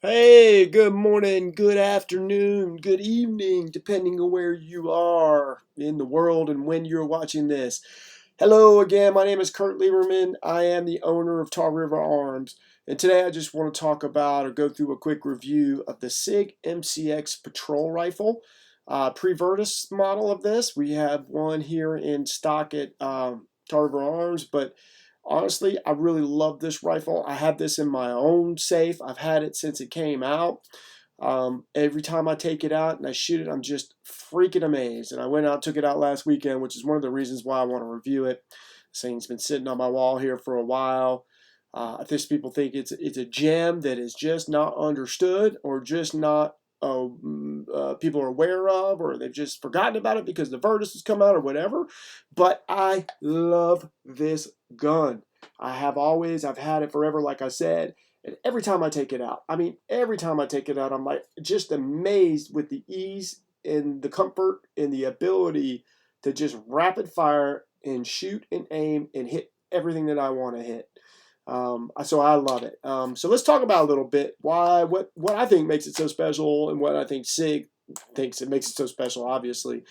Hey, good morning, good afternoon, good evening, depending on where you are in the world and when you're watching this. Hello again, my name is Kurt Lieberman. I am the owner of Tar River Arms, and today I just want to talk about or go through a quick review of the Sig MCX patrol rifle. Pre-Vertus model of this. We have one here in stock at Tar River Arms, but honestly, I really love this rifle. I have this in my own safe. I've had it since it came out. Every time I take it out and I shoot it, I'm just freaking amazed. And I went out, took it out last weekend, which is one of the reasons why I want to review it. This thing's been sitting on my wall here for a while. I think people think it's a gem that is just not understood or just not people are aware of, or they've just forgotten about it because the Vertus has come out or whatever. But I love this gun. I've had it forever, like I said. And every time I take it out, every time I take it out, I'm like just amazed with the ease and the comfort and the ability to just rapid fire and shoot and aim and hit everything that I want to hit. So I love it. So let's talk about a little bit what I think makes it so special and what I think Sig thinks it makes it so special, obviously.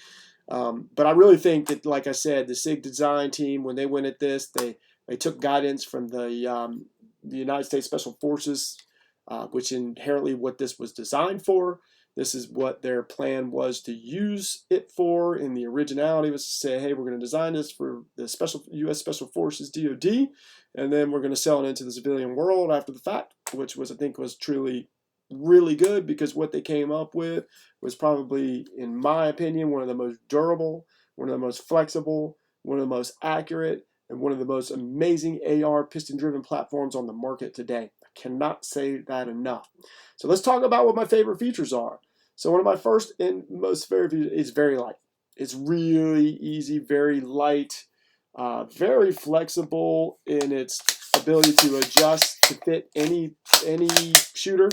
But I really think that, like I said, the Sig design team, when they went at this, they took guidance from the United States Special Forces, which inherently what this was designed for. This is what their plan was to use it for. In the originality was to say, hey, we're going to design this for the U.S. Special Forces DoD, and then we're going to sell it into the civilian world after the fact, which was I think was truly really good, because what they came up with was probably, in my opinion, one of the most durable, one of the most flexible, one of the most accurate, and one of the most amazing AR piston-driven platforms on the market today. I cannot say that enough. So let's talk about what my favorite features are. So one of my first and most favorite features is very light. It's really easy, very light, very flexible in its ability to adjust to fit any shooter.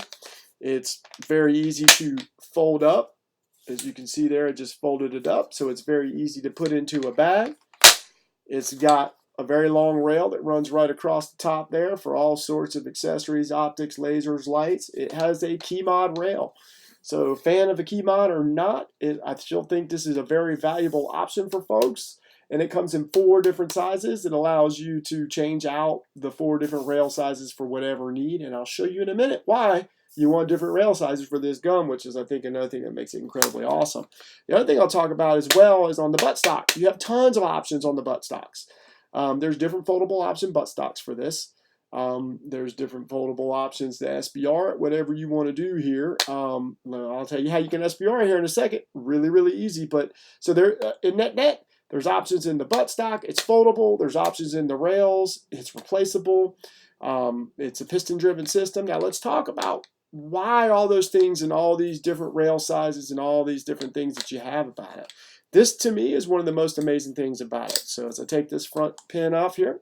It's very easy to fold up. As you can see there, I just folded it up, so it's very easy to put into a bag. It's got a very long rail that runs right across the top there for all sorts of accessories, optics, lasers, lights. It has a key mod rail. So fan of a key mod or not, I still think this is a very valuable option for folks. And it comes in 4 different sizes. It allows you to change out the 4 different rail sizes for whatever need. And I'll show you in a minute why you want different rail sizes for this gun, which is, I think, another thing that makes it incredibly awesome. The other thing I'll talk about as well is on the buttstock. You have tons of options on the buttstocks. There's different foldable option buttstocks for this. There's different foldable options to SBR, whatever you want to do here. I'll tell you how you can SBR here in a second. Really, really easy. But so there, in net, there's options in the buttstock. It's foldable. There's options in the rails. It's replaceable. It's a piston-driven system. Now let's talk about why all those things and all these different rail sizes and all these different things that you have about it. This, to me, is one of the most amazing things about it. So as I take this front pin off here,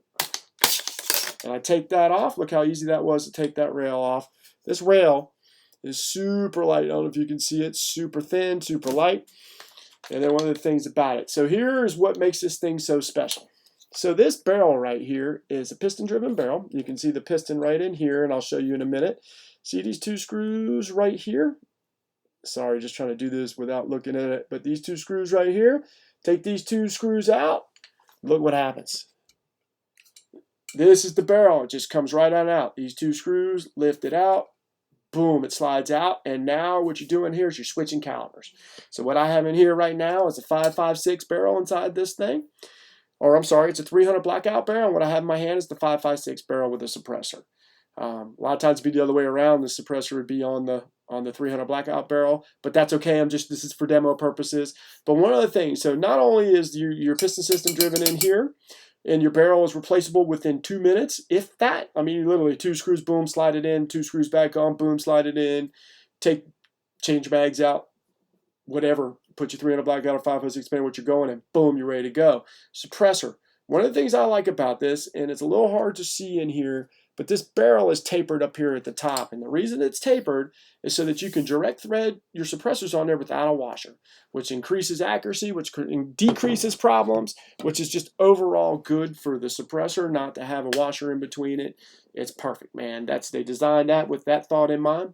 and I take that off, look how easy that was to take that rail off. This rail is super light. I don't know if you can see it. Super thin, super light. And then one of the things about it. So here's what makes this thing so special. So this barrel right here is a piston-driven barrel. You can see the piston right in here, and I'll show you in a minute. See these 2 screws right here? Sorry, just trying to do this without looking at it. But these 2 screws right here, take these 2 screws out. Look what happens. This is the barrel. It just comes right on out. These 2 screws, lift it out. Boom, it slides out. And now what you're doing here is you're switching calibers. So what I have in here right now is a 5.56 barrel inside this thing. Or I'm sorry, it's a 300 blackout barrel. And what I have in my hand is the 5.56 barrel with a suppressor. A lot of times it'd be the other way around. The suppressor would be on the 300 blackout barrel, but that's okay. This is for demo purposes. But one other thing, so not only is your piston system driven in here, and your barrel is replaceable within 2 minutes, if that. Literally 2 screws, boom, slide it in, 2 screws back on, boom, slide it in, change bags out, whatever, put your 300 blackout or 5.56 depending what you're going in, boom, you're ready to go. Suppressor. One of the things I like about this, and it's a little hard to see in here, but this barrel is tapered up here at the top. And the reason it's tapered is so that you can direct thread your suppressors on there without a washer, which increases accuracy, which decreases problems, which is just overall good for the suppressor not to have a washer in between it. It's perfect, man. They designed that with that thought in mind.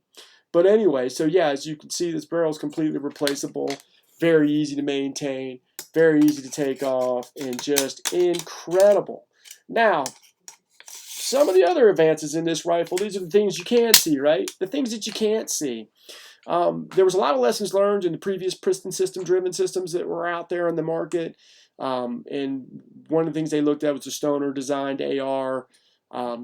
But anyway, so yeah, as you can see, this barrel is completely replaceable, very easy to maintain, very easy to take off, and just incredible. Now, some of the other advances in this rifle, these are the things you can see, right? The things that you can't see. There was a lot of lessons learned in the previous piston system driven systems that were out there in the market. And one of the things they looked at was the Stoner designed AR,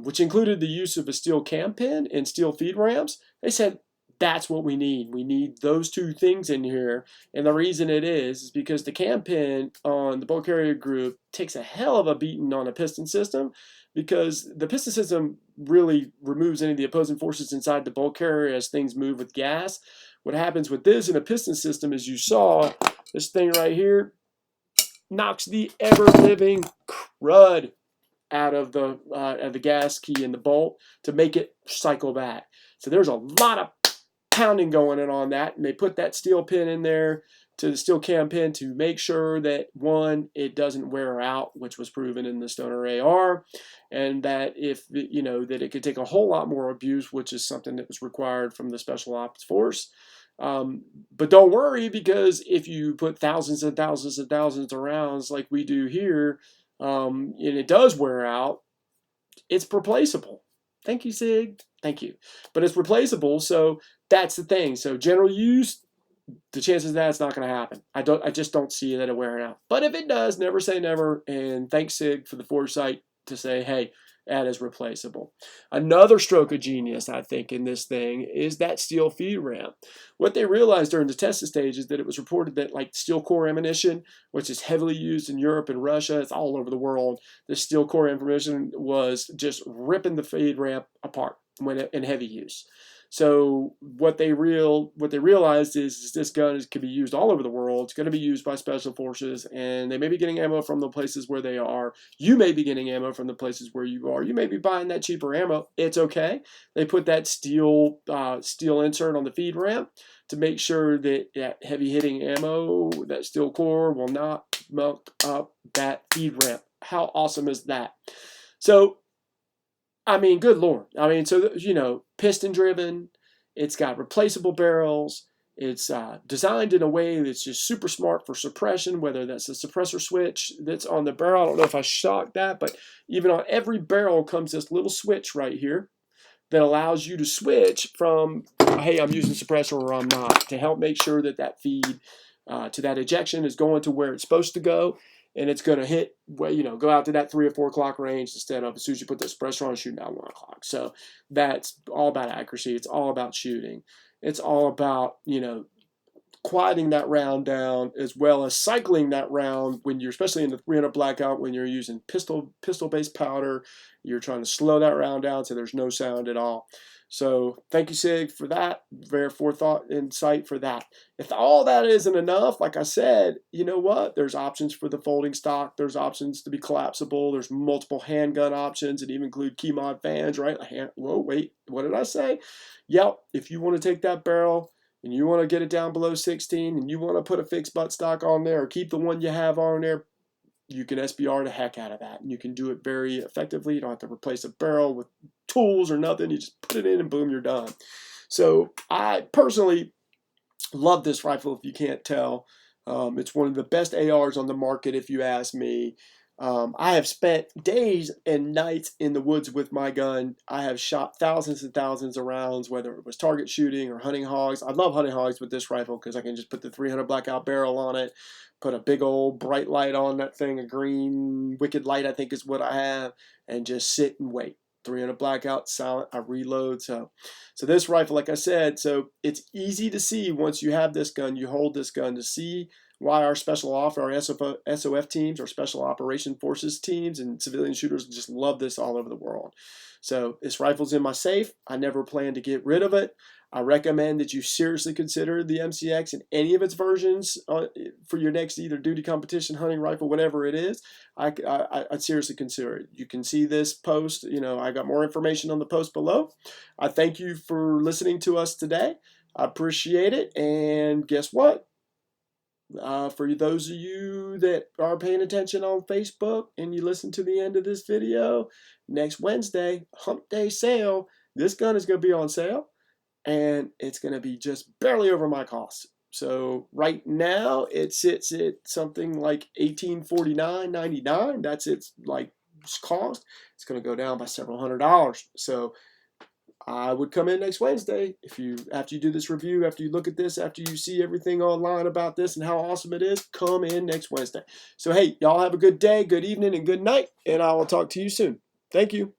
which included the use of a steel cam pin and steel feed ramps. They said, that's what we need. We need those two things in here. And the reason it is because the cam pin on the bulk carrier group takes a hell of a beating on a piston system, because the piston system really removes any of the opposing forces inside the bulk carrier as things move with gas. What happens with this in a piston system, as you saw, this thing right here knocks the ever-living crud out of the gas key in the bolt to make it cycle back. So there's a lot of pounding going on that, and they put that steel pin in there, to the steel cam pin, to make sure that, one, it doesn't wear out, which was proven in the Stoner AR, and that if that it could take a whole lot more abuse, which is something that was required from the Special Ops Force. But don't worry, because if you put thousands and thousands and thousands of rounds like we do here, and it does wear out, it's replaceable. Thank you, Sig. Thank you. But it's replaceable, so that's the thing. So general use, the chances that it's not going to happen. I just don't see that it wearing out. But if it does, never say never. And thanks, Sig, for the foresight to say, hey, that is replaceable. Another stroke of genius, I think, in this thing is that steel feed ramp. What they realized during the testing stage is that it was reported that, like, steel core ammunition, which is heavily used in Europe and Russia, it's all over the world, the steel core ammunition was just ripping the feed ramp apart when in heavy use. So what they realized is this gun can be used all over the world. It's going to be used by special forces, and they may be getting ammo from the places where they are. You may be getting ammo from the places where you are. You may be buying that cheaper ammo. It's okay. They put that steel insert on the feed ramp to make sure that heavy hitting ammo, that steel core, will not melt up that feed ramp. How awesome is that? So, I mean, good Lord. I mean, so, piston driven, it's got replaceable barrels, it's designed in a way that's just super smart for suppression, whether that's the suppressor switch that's on the barrel. I don't know if I shocked that, but even on every barrel comes this little switch right here that allows you to switch from, hey, I'm using suppressor or I'm not, to help make sure that that feed to that ejection is going to where it's supposed to go. And it's going to hit, go out to that 3 or 4 o'clock range instead of, as soon as you put the suppressor on, shooting out 1 o'clock. So that's all about accuracy. It's all about shooting. It's all about, quieting that round down, as well as cycling that round when you're, especially in the 300 blackout, when you're using pistol-based powder. You're trying to slow that round down so there's no sound at all. So thank you, Sig, for that. Very forethought insight for that. If all that isn't enough, like I said, you know what? There's options for the folding stock. There's options to be collapsible. There's multiple handgun options, and even include key mod fans, right? Whoa, wait, what did I say? Yep, if you want to take that barrel and you want to get it down below 16 and you want to put a fixed butt stock on there or keep the one you have on there, you can SBR the heck out of that. And you can do it very effectively. You don't have to replace a barrel with tools or nothing. You just put it in and boom, you're done. So I personally love this rifle, if you can't tell. It's one of the best ARs on the market, if you ask me. I have spent days and nights in the woods with my gun. I have shot thousands and thousands of rounds, whether it was target shooting or hunting hogs. I love hunting hogs with this rifle because I can just put the 300 blackout barrel on it, put a big old bright light on that thing, a green wicked light I think is what I have, and just sit and wait. 300 blackout, silent, I reload. So this rifle, like I said, so it's easy to see once you have this gun, you hold this gun, to see why our special ops, our SOF teams, our special operation forces teams, and civilian shooters just love this all over the world. So this rifle's in my safe. I never plan to get rid of it. I recommend that you seriously consider the MCX in any of its versions for your next either duty competition, hunting rifle, whatever it is. I'd seriously consider it. You can see this post. I got more information on the post below. I thank you for listening to us today. I appreciate it. And guess what? For those of you that are paying attention on Facebook and you listen to the end of this video, next Wednesday, Hump Day sale, this gun is going to be on sale. and it's going to be just barely over my cost. So right now it sits at something like $1849.99. That's its like cost. It's going to go down by several $100s. So I would come in next Wednesday after you do this review, after you look at this, after you see everything online about this and how awesome it is. Come in next Wednesday. So hey, y'all have a good day, good evening, and good night, and I will talk to you soon. Thank you.